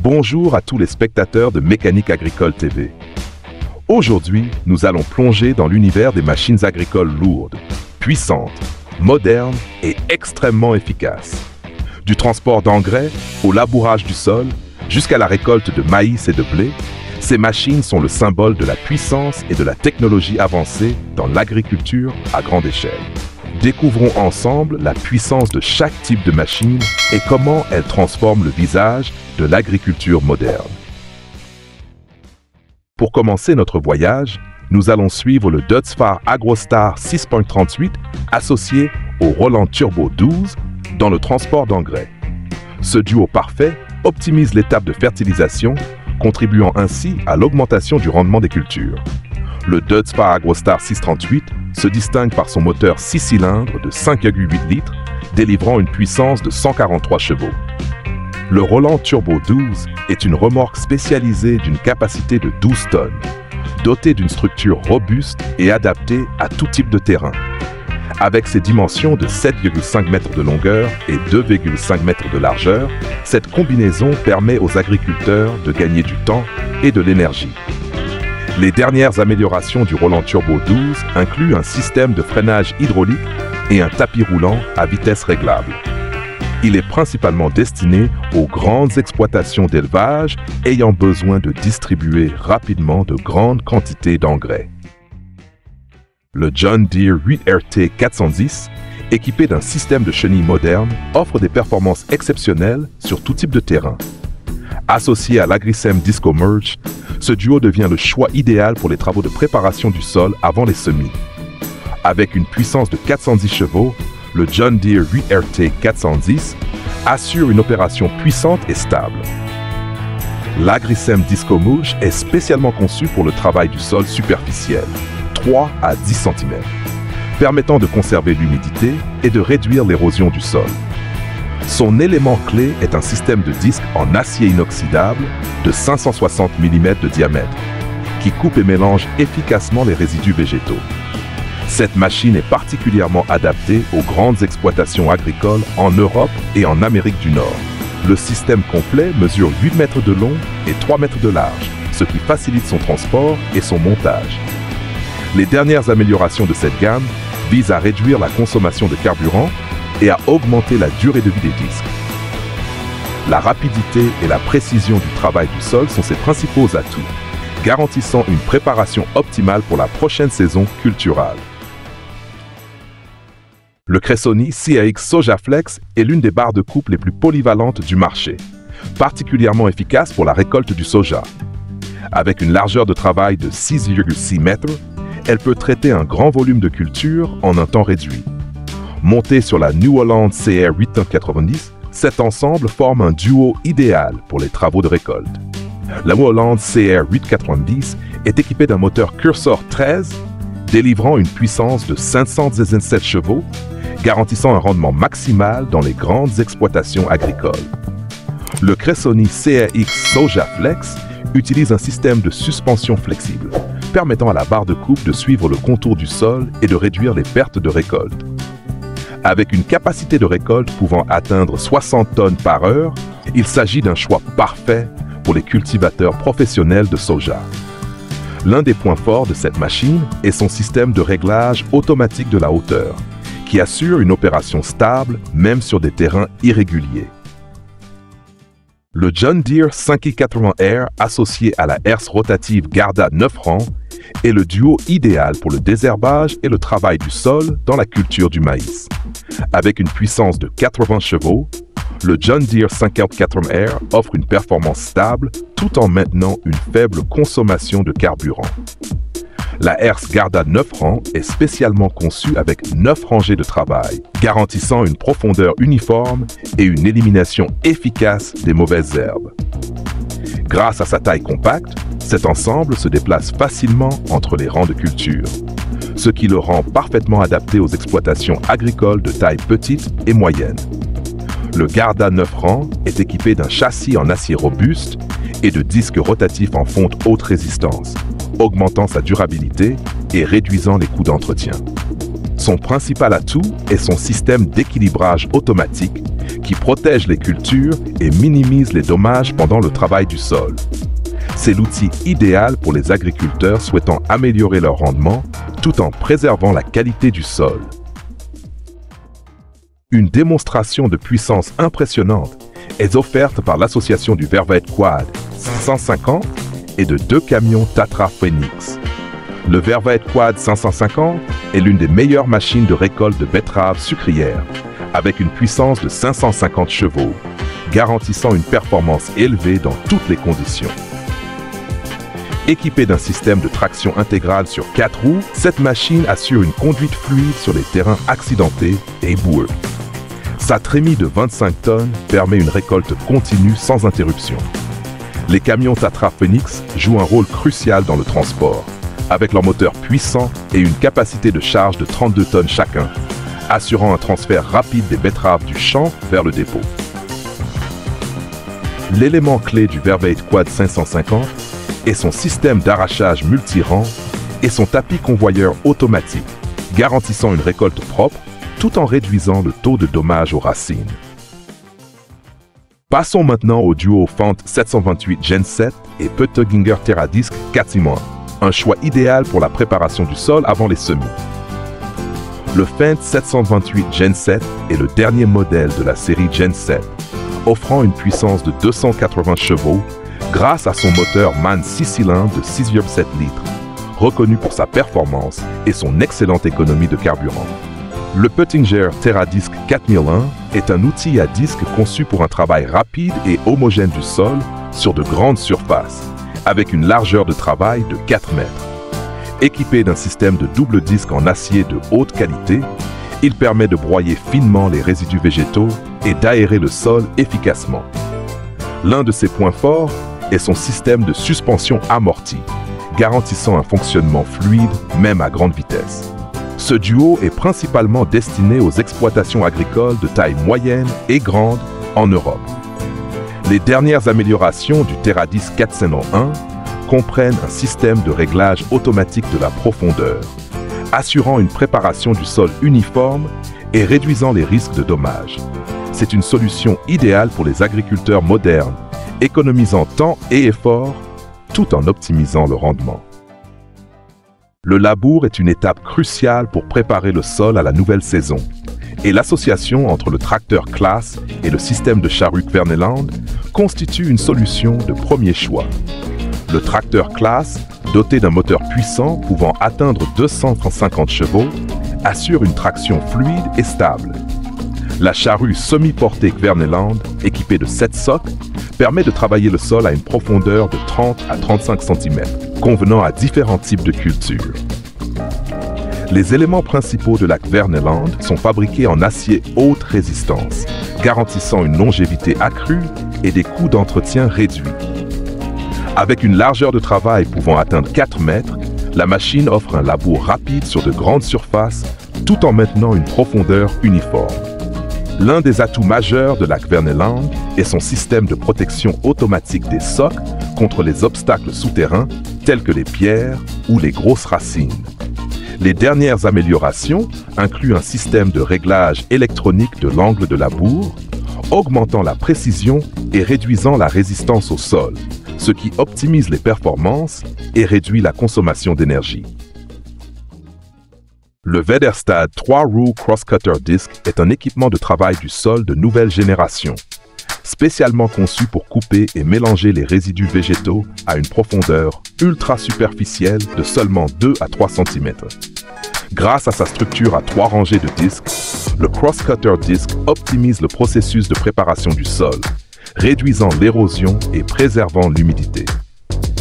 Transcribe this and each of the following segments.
Bonjour à tous les spectateurs de Mécanique Agricole TV. Aujourd'hui, nous allons plonger dans l'univers des machines agricoles lourdes, puissantes, modernes et extrêmement efficaces. Du transport d'engrais au labourage du sol, jusqu'à la récolte de maïs et de blé, ces machines sont le symbole de la puissance et de la technologie avancée dans l'agriculture à grande échelle. Découvrons ensemble la puissance de chaque type de machine et comment elle transforme le visage de l'agriculture moderne. Pour commencer notre voyage, nous allons suivre le Dutzfar AgroStar 6.38 associé au Roland Turbo 12 dans le transport d'engrais. Ce duo parfait optimise l'étape de fertilisation, contribuant ainsi à l'augmentation du rendement des cultures. Le Dutzfar AgroStar 638 se distingue par son moteur 6 cylindres de 5,8 litres, délivrant une puissance de 143 chevaux. Le Roland Turbo 12 est une remorque spécialisée d'une capacité de 12 tonnes, dotée d'une structure robuste et adaptée à tout type de terrain. Avec ses dimensions de 7,5 mètres de longueur et 2,5 mètres de largeur, cette combinaison permet aux agriculteurs de gagner du temps et de l'énergie. Les dernières améliorations du Roland Turbo 12 incluent un système de freinage hydraulique et un tapis roulant à vitesse réglable. Il est principalement destiné aux grandes exploitations d'élevage ayant besoin de distribuer rapidement de grandes quantités d'engrais. Le John Deere 8RT 410, équipé d'un système de chenilles moderne, offre des performances exceptionnelles sur tout type de terrain. Associé à l'Agrisem Disco Merge, ce duo devient le choix idéal pour les travaux de préparation du sol avant les semis. Avec une puissance de 410 chevaux, le John Deere 8RT 410 assure une opération puissante et stable. L'Agrisem Disco Merge est spécialement conçu pour le travail du sol superficiel, 3 à 10 cm, permettant de conserver l'humidité et de réduire l'érosion du sol. Son élément clé est un système de disques en acier inoxydable de 560 mm de diamètre, qui coupe et mélange efficacement les résidus végétaux. Cette machine est particulièrement adaptée aux grandes exploitations agricoles en Europe et en Amérique du Nord. Le système complet mesure 8 mètres de long et 3 mètres de large, ce qui facilite son transport et son montage. Les dernières améliorations de cette gamme visent à réduire la consommation de carburant et à augmenter la durée de vie des disques. La rapidité et la précision du travail du sol sont ses principaux atouts, garantissant une préparation optimale pour la prochaine saison culturale. Le Cressoni CAX SojaFlex est l'une des barres de coupe les plus polyvalentes du marché, particulièrement efficace pour la récolte du soja. Avec une largeur de travail de 6,6 mètres, elle peut traiter un grand volume de culture en un temps réduit. Monté sur la New Holland CR 890, cet ensemble forme un duo idéal pour les travaux de récolte. La New Holland CR 890 est équipée d'un moteur Cursor 13, délivrant une puissance de 517 chevaux, garantissant un rendement maximal dans les grandes exploitations agricoles. Le Cressoni CRX SojaFlex utilise un système de suspension flexible, permettant à la barre de coupe de suivre le contour du sol et de réduire les pertes de récolte. Avec une capacité de récolte pouvant atteindre 60 tonnes par heure, il s'agit d'un choix parfait pour les cultivateurs professionnels de soja. L'un des points forts de cette machine est son système de réglage automatique de la hauteur, qui assure une opération stable même sur des terrains irréguliers. Le John Deere 5i80R associé à la herse rotative Garda 9 rangs est le duo idéal pour le désherbage et le travail du sol dans la culture du maïs. Avec une puissance de 80 chevaux, le John Deere 5i80R offre une performance stable tout en maintenant une faible consommation de carburant. La herse Garda 9 rangs est spécialement conçue avec 9 rangées de travail, garantissant une profondeur uniforme et une élimination efficace des mauvaises herbes. Grâce à sa taille compacte, cet ensemble se déplace facilement entre les rangs de culture, ce qui le rend parfaitement adapté aux exploitations agricoles de taille petite et moyenne. Le Garda 9 rangs est équipé d'un châssis en acier robuste et de disques rotatifs en fonte haute résistance, augmentant sa durabilité et réduisant les coûts d'entretien. Son principal atout est son système d'équilibrage automatique qui protège les cultures et minimise les dommages pendant le travail du sol. C'est l'outil idéal pour les agriculteurs souhaitant améliorer leur rendement tout en préservant la qualité du sol. Une démonstration de puissance impressionnante est offerte par l'association du Vervaet Quad 550 et de 2 camions Tatra Phoenix. Le Vervaet Quad 550 est l'une des meilleures machines de récolte de betteraves sucrières, avec une puissance de 550 chevaux, garantissant une performance élevée dans toutes les conditions. Équipée d'un système de traction intégrale sur 4 roues, cette machine assure une conduite fluide sur les terrains accidentés et boueux. Sa trémie de 25 tonnes permet une récolte continue sans interruption. Les camions Tatra Phoenix jouent un rôle crucial dans le transport, avec leur moteur puissant et une capacité de charge de 32 tonnes chacun, assurant un transfert rapide des betteraves du champ vers le dépôt. L'élément clé du Vervaet Quad 550 est son système d'arrachage multirang et son tapis convoyeur automatique, garantissant une récolte propre tout en réduisant le taux de dommage aux racines. Passons maintenant au duo Fendt 728 Gen 7 et Pöttinger Terradisc 4-6 un choix idéal pour la préparation du sol avant les semis. Le Fendt 728 Gen 7 est le dernier modèle de la série Gen 7, offrant une puissance de 280 chevaux grâce à son moteur MAN 6 cylindres de 6,7 litres, reconnu pour sa performance et son excellente économie de carburant. Le Pöttinger Terradisc 4001 est un outil à disque conçu pour un travail rapide et homogène du sol sur de grandes surfaces, avec une largeur de travail de 4 mètres. Équipé d'un système de double disque en acier de haute qualité, il permet de broyer finement les résidus végétaux et d'aérer le sol efficacement. L'un de ses points forts est son système de suspension amortie, garantissant un fonctionnement fluide même à grande vitesse. Ce duo est principalement destiné aux exploitations agricoles de taille moyenne et grande en Europe. Les dernières améliorations du Terradisc 401 comprennent un système de réglage automatique de la profondeur, assurant une préparation du sol uniforme et réduisant les risques de dommages. C'est une solution idéale pour les agriculteurs modernes, économisant temps et effort tout en optimisant le rendement. Le labour est une étape cruciale pour préparer le sol à la nouvelle saison, et l'association entre le tracteur Claas et le système de charrue Kverneland constitue une solution de premier choix. Le tracteur Claas, doté d'un moteur puissant pouvant atteindre 250 chevaux, assure une traction fluide et stable. La charrue semi-portée Kverneland, équipée de 7 socs, permet de travailler le sol à une profondeur de 30 à 35 cm, convenant à différents types de cultures. Les éléments principaux de la Kverneland sont fabriqués en acier haute résistance, garantissant une longévité accrue et des coûts d'entretien réduits. Avec une largeur de travail pouvant atteindre 4 mètres, la machine offre un labour rapide sur de grandes surfaces tout en maintenant une profondeur uniforme. L'un des atouts majeurs de la Kverneland est son système de protection automatique des socs contre les obstacles souterrains tels que les pierres ou les grosses racines. Les dernières améliorations incluent un système de réglage électronique de l'angle de labour, augmentant la précision et réduisant la résistance au sol, ce qui optimise les performances et réduit la consommation d'énergie. Le Väderstad 3-roue cross-cutter disc est un équipement de travail du sol de nouvelle génération, spécialement conçu pour couper et mélanger les résidus végétaux à une profondeur ultra superficielle de seulement 2 à 3 cm. Grâce à sa structure à 3 rangées de disques, le cross-cutter disc optimise le processus de préparation du sol, réduisant l'érosion et préservant l'humidité.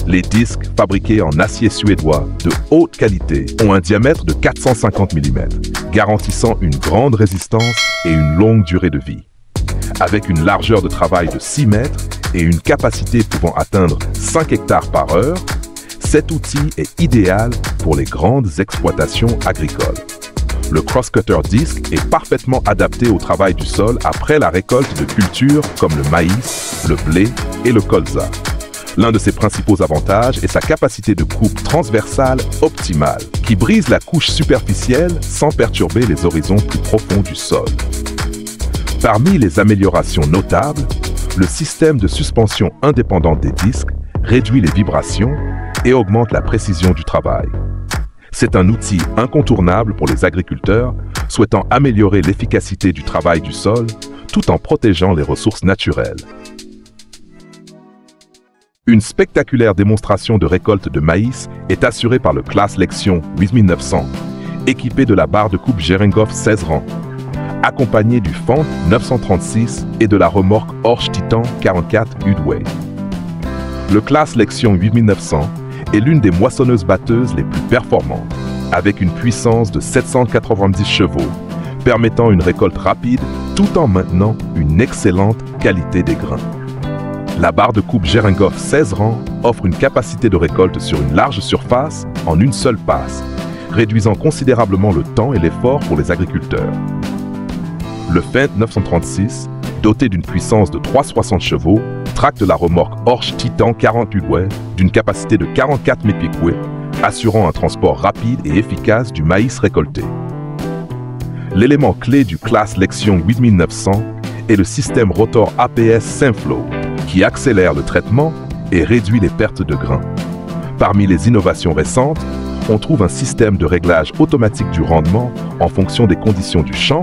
Les disques, fabriqués en acier suédois de haute qualité, ont un diamètre de 450 mm, garantissant une grande résistance et une longue durée de vie. Avec une largeur de travail de 6 mètres et une capacité pouvant atteindre 5 hectares par heure, cet outil est idéal pour les grandes exploitations agricoles. Le cross-cutter disc est parfaitement adapté au travail du sol après la récolte de cultures comme le maïs, le blé et le colza. L'un de ses principaux avantages est sa capacité de coupe transversale optimale, qui brise la couche superficielle sans perturber les horizons plus profonds du sol. Parmi les améliorations notables, le système de suspension indépendante des disques réduit les vibrations et augmente la précision du travail. C'est un outil incontournable pour les agriculteurs souhaitant améliorer l'efficacité du travail du sol tout en protégeant les ressources naturelles. Une spectaculaire démonstration de récolte de maïs est assurée par le Claas Lexion 8900, équipé de la barre de coupe Jerenghoff 16 rangs, accompagné du Fendt 936 et de la remorque Horsch Titan 44 Udway. Le Claas Lexion 8900 est l'une des moissonneuses-batteuses les plus performantes, avec une puissance de 790 chevaux, permettant une récolte rapide tout en maintenant une excellente qualité des grains. La barre de coupe Jerenghoff 16 rangs offre une capacité de récolte sur une large surface en une seule passe, réduisant considérablement le temps et l'effort pour les agriculteurs. Le Fendt 936, doté d'une puissance de 360 chevaux, tracte la remorque Horsch Titan 40 Udway d'une capacité de 44 mètres-pieds, assurant un transport rapide et efficace du maïs récolté. L'élément clé du Claas Lexion 8900 est le système rotor APS Synflow, qui accélère le traitement et réduit les pertes de grains. Parmi les innovations récentes, on trouve un système de réglage automatique du rendement en fonction des conditions du champ,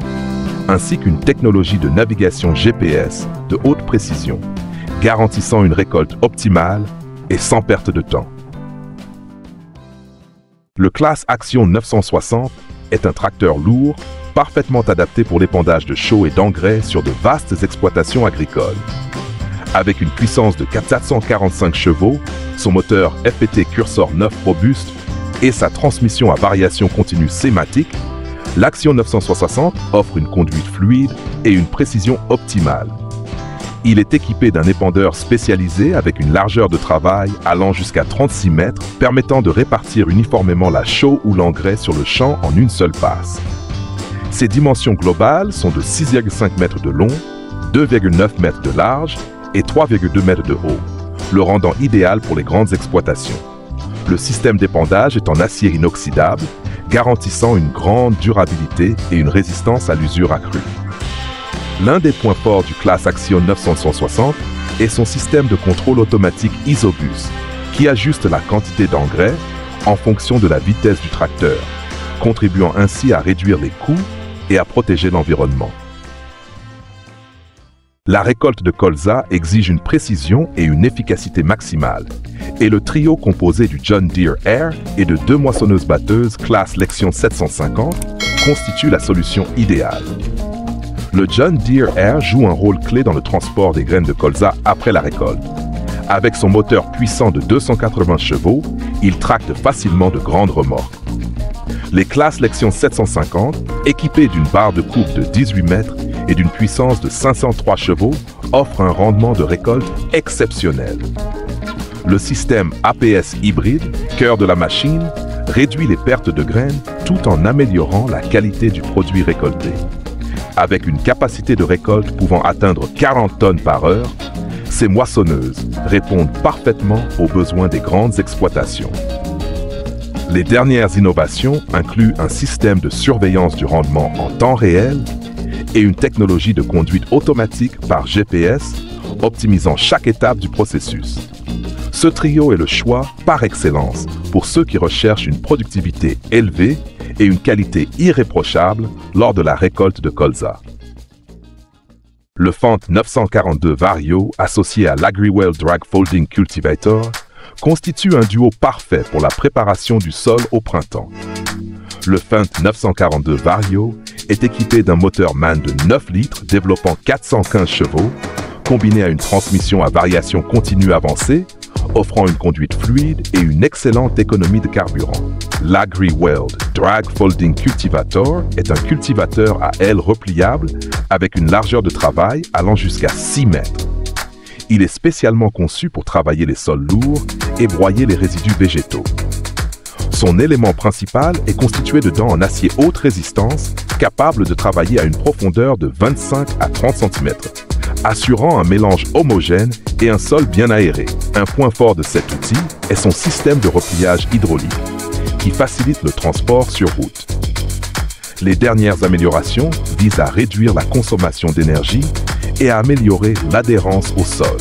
ainsi qu'une technologie de navigation GPS de haute précision, garantissant une récolte optimale et sans perte de temps. Le Claas Action 960 est un tracteur lourd, parfaitement adapté pour l'épandage de chaux et d'engrais sur de vastes exploitations agricoles. Avec une puissance de 445 chevaux, son moteur FPT Cursor 9 robuste et sa transmission à variation continue sématique, l'Action 960 offre une conduite fluide et une précision optimale. Il est équipé d'un épandeur spécialisé avec une largeur de travail allant jusqu'à 36 mètres, permettant de répartir uniformément la chaux ou l'engrais sur le champ en une seule passe. Ses dimensions globales sont de 6,5 mètres de long, 2,9 mètres de large et 3,2 mètres de haut, le rendant idéal pour les grandes exploitations. Le système d'épandage est en acier inoxydable, garantissant une grande durabilité et une résistance à l'usure accrue. L'un des points forts du Claas Action 960 est son système de contrôle automatique Isobus, qui ajuste la quantité d'engrais en fonction de la vitesse du tracteur, contribuant ainsi à réduire les coûts et à protéger l'environnement. La récolte de colza exige une précision et une efficacité maximale, et le trio composé du John Deere Air et de deux moissonneuses-batteuses Claas Lexion 750 constitue la solution idéale. Le John Deere Air joue un rôle clé dans le transport des graines de colza après la récolte. Avec son moteur puissant de 280 chevaux, il tracte facilement de grandes remorques. Les Claas Lexion 750, équipés d'une barre de coupe de 18 mètres et d'une puissance de 503 chevaux, offrent un rendement de récolte exceptionnel. Le système APS hybride, cœur de la machine, réduit les pertes de graines tout en améliorant la qualité du produit récolté. Avec une capacité de récolte pouvant atteindre 40 tonnes par heure, ces moissonneuses répondent parfaitement aux besoins des grandes exploitations. Les dernières innovations incluent un système de surveillance du rendement en temps réel et une technologie de conduite automatique par GPS, optimisant chaque étape du processus. Ce trio est le choix par excellence pour ceux qui recherchent une productivité élevée et une qualité irréprochable lors de la récolte de colza. Le Fendt 942 Vario, associé à l'Agriwell Drag Folding Cultivator, constitue un duo parfait pour la préparation du sol au printemps. Le Fendt 942 Vario est équipé d'un moteur MAN de 9 litres développant 415 chevaux, combiné à une transmission à variation continue avancée, offrant une conduite fluide et une excellente économie de carburant. L'Agriwell Drag Folding Cultivator est un cultivateur à ailes repliables avec une largeur de travail allant jusqu'à 6 mètres. Il est spécialement conçu pour travailler les sols lourds et broyer les résidus végétaux. Son élément principal est constitué de dents en acier haute résistance, capable de travailler à une profondeur de 25 à 30 cm, assurant un mélange homogène et un sol bien aéré. Un point fort de cet outil est son système de repliage hydraulique, qui facilite le transport sur route. Les dernières améliorations visent à réduire la consommation d'énergie et à améliorer l'adhérence au sol.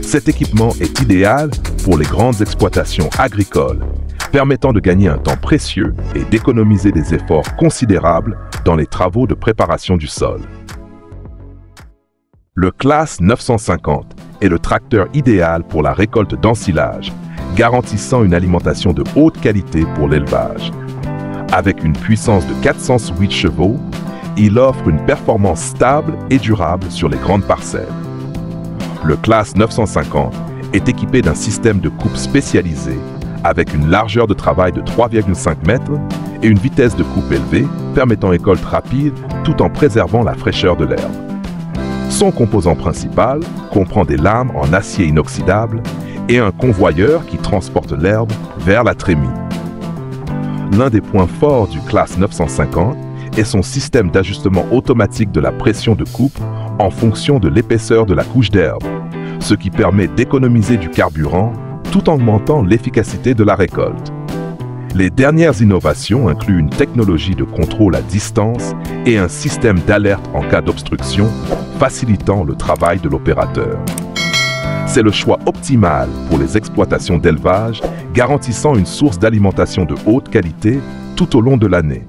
Cet équipement est idéal pour les grandes exploitations agricoles, permettant de gagner un temps précieux et d'économiser des efforts considérables dans les travaux de préparation du sol. Le Claas 950 est le tracteur idéal pour la récolte d'ensilage, garantissant une alimentation de haute qualité pour l'élevage. Avec une puissance de 408 chevaux, il offre une performance stable et durable sur les grandes parcelles. Le Claas 950 est équipé d'un système de coupe spécialisé avec une largeur de travail de 3,5 mètres et une vitesse de coupe élevée permettant récolte rapide tout en préservant la fraîcheur de l'herbe. Son composant principal comprend des lames en acier inoxydable et un convoyeur qui transporte l'herbe vers la trémie. L'un des points forts du Claas 950 est son système d'ajustement automatique de la pression de coupe en fonction de l'épaisseur de la couche d'herbe, ce qui permet d'économiser du carburant tout en augmentant l'efficacité de la récolte. Les dernières innovations incluent une technologie de contrôle à distance et un système d'alerte en cas d'obstruction, facilitant le travail de l'opérateur. C'est le choix optimal pour les exploitations d'élevage, garantissant une source d'alimentation de haute qualité tout au long de l'année.